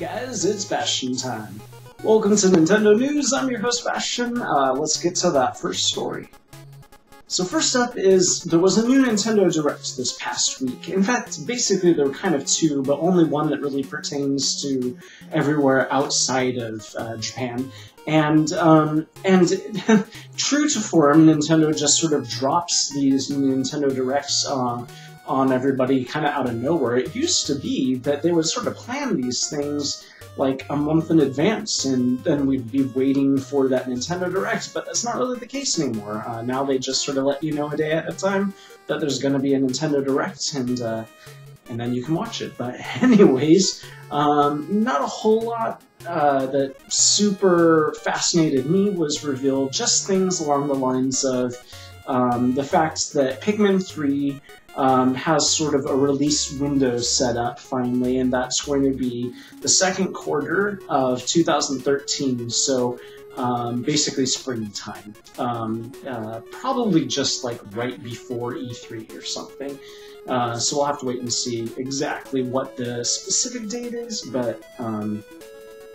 guys, it's Bastian time. Welcome to Nintendo News, I'm your host Bastian. Let's get to that first story. So first up is, there was a new Nintendo Direct this past week. In fact, basically there were kind of two, but only one that really pertains to everywhere outside of Japan. And true to form, Nintendo just sort of drops these Nintendo Directs on everybody kind of out of nowhere. It used to be that they would sort of plan these things like a month in advance, and then we'd be waiting for that Nintendo Direct, but that's not really the case anymore. Now they just sort of let you know a day at a time that there's going to be a Nintendo Direct, and then you can watch it. But anyways, not a whole lot that super fascinated me was revealed, just things along the lines of the fact that Pikmin 3 has sort of a release window set up finally, and that's going to be the second quarter of 2013, so basically springtime. Probably just like right before E3 or something. So we'll have to wait and see exactly what the specific date is, but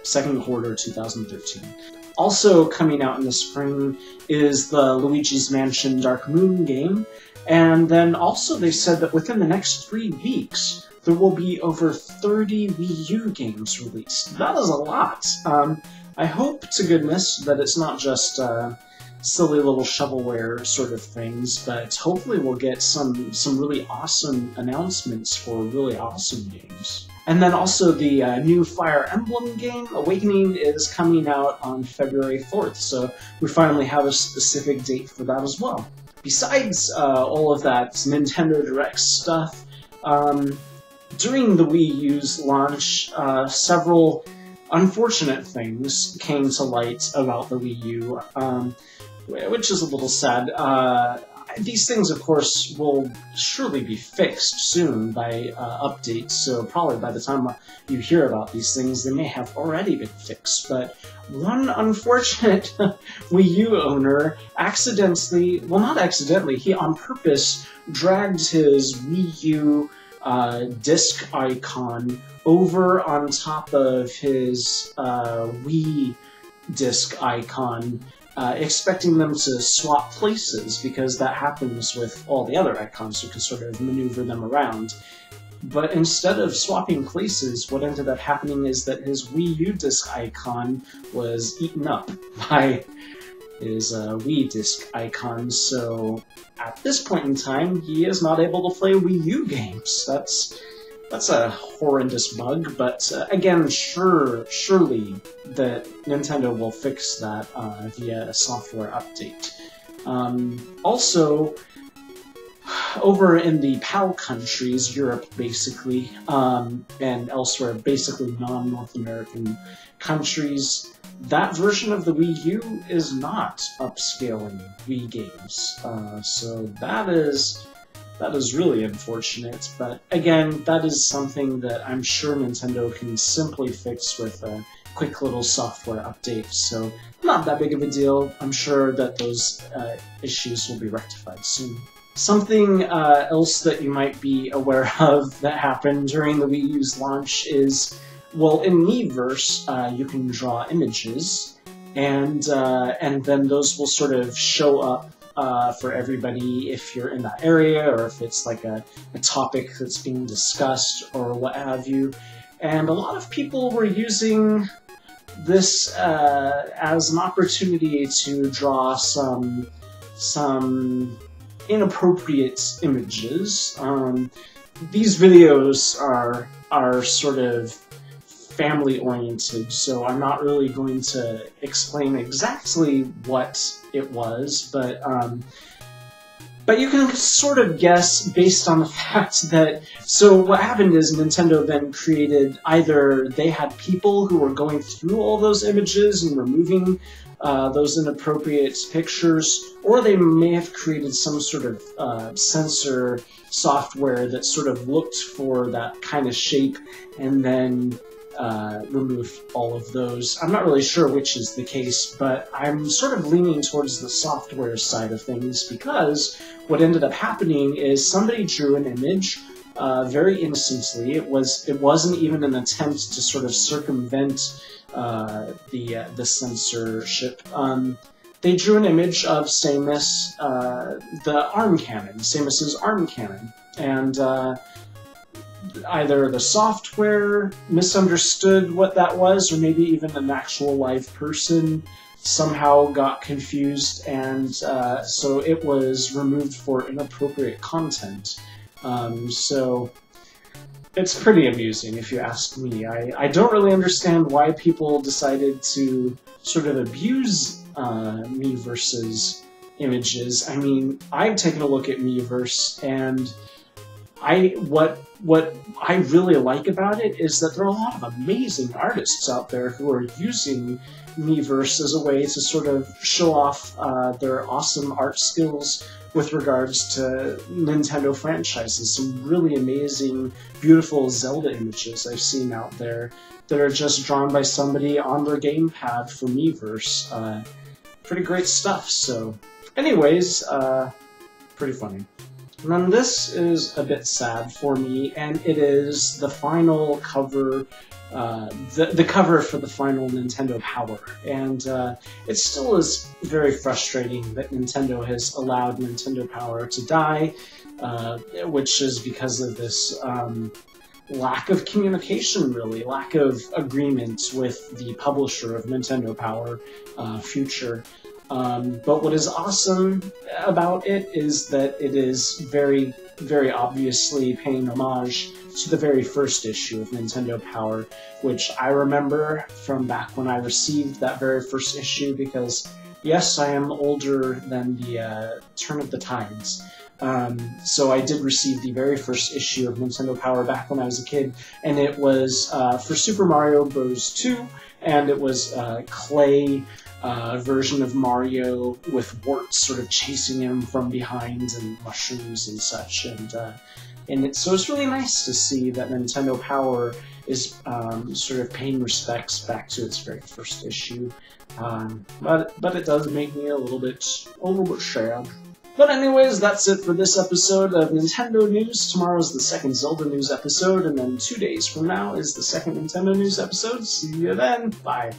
second quarter 2013. Also coming out in the spring is the Luigi's Mansion Dark Moon game. And then also they said that within the next 3 weeks, there will be over 30 Wii U games released. That is a lot. I hope to goodness that it's not just silly little shovelware sort of things, but hopefully we'll get some really awesome announcements for really awesome games. And then also the new Fire Emblem game, Awakening, is coming out on February 4th, so we finally have a specific date for that as well. Besides all of that Nintendo Direct stuff, during the Wii U's launch, several unfortunate things came to light about the Wii U, which is a little sad. These things, of course, will surely be fixed soon by updates, so probably by the time you hear about these things, they may have already been fixed. But one unfortunate Wii U owner accidentally, well, not accidentally, he on purpose dragged his Wii U disc icon over on top of his Wii disc icon, expecting them to swap places, because that happens with all the other icons. You can sort of maneuver them around. But instead of swapping places, what ended up happening is that his Wii U disc icon was eaten up by his Wii disc icon, so at this point in time, he is not able to play Wii U games. That's a horrendous bug, but again, surely that Nintendo will fix that via a software update. Also, over in the PAL countries, Europe basically, and elsewhere, basically non-North American countries, that version of the Wii U is not upscaling Wii games. So that is really unfortunate, but again, that is something that I'm sure Nintendo can simply fix with a quick little software update, so not that big of a deal. I'm sure that those issues will be rectified soon. Something else that you might be aware of that happened during the Wii U's launch is, well, in Miiverse, you can draw images, and then those will sort of show up for everybody if you're in that area, or if it's like a topic that's being discussed, or what have you. And a lot of people were using this as an opportunity to draw some inappropriate images. These videos are sort of family-oriented, so I'm not really going to explain exactly what it was, but you can sort of guess based on the fact that, so what happened is Nintendo then created, either they had people who were going through all those images and removing those inappropriate pictures, or they may have created some sort of censor software that sort of looked for that kind of shape and then removed all of those. I'm not really sure which is the case, but I'm sort of leaning towards the software side of things, because what ended up happening is somebody drew an image very innocently. It wasn't even an attempt to sort of circumvent the censorship. They drew an image of Samus, the arm cannon, Samus's arm cannon, and either the software misunderstood what that was, or maybe even an actual live person somehow got confused, and so it was removed for inappropriate content. So it's pretty amusing, if you ask me. I don't really understand why people decided to sort of abuse Miiverse's images. I mean, I've taken a look at Miiverse, and what I really like about it is that there are a lot of amazing artists out there who are using Miiverse as a way to sort of show off their awesome art skills with regards to Nintendo franchises. Some really amazing, beautiful Zelda images I've seen out there that are just drawn by somebody on their gamepad for Miiverse. Pretty great stuff. So, anyways, pretty funny. And then this is a bit sad for me, and it is the final cover, the cover for the final Nintendo Power. And it still is very frustrating that Nintendo has allowed Nintendo Power to die, which is because of this lack of communication, really, lack of agreement with the publisher of Nintendo Power Future. But what is awesome about it is that it is very, very obviously paying homage to the very first issue of Nintendo Power, which I remember from back when I received that very first issue, because, yes, I am older than the turn of the tides. So I did receive the very first issue of Nintendo Power back when I was a kid, and it was for Super Mario Bros. 2, and it was clay version of Mario with warts sort of chasing him from behind and mushrooms and such, and so it's really nice to see that Nintendo Power is sort of paying respects back to its very first issue, but it does make me a little bit sad. But anyways, that's it for this episode of Nintendo News. Tomorrow's the second Zelda News episode, and then 2 days from now is the second Nintendo News episode. See you then. Bye.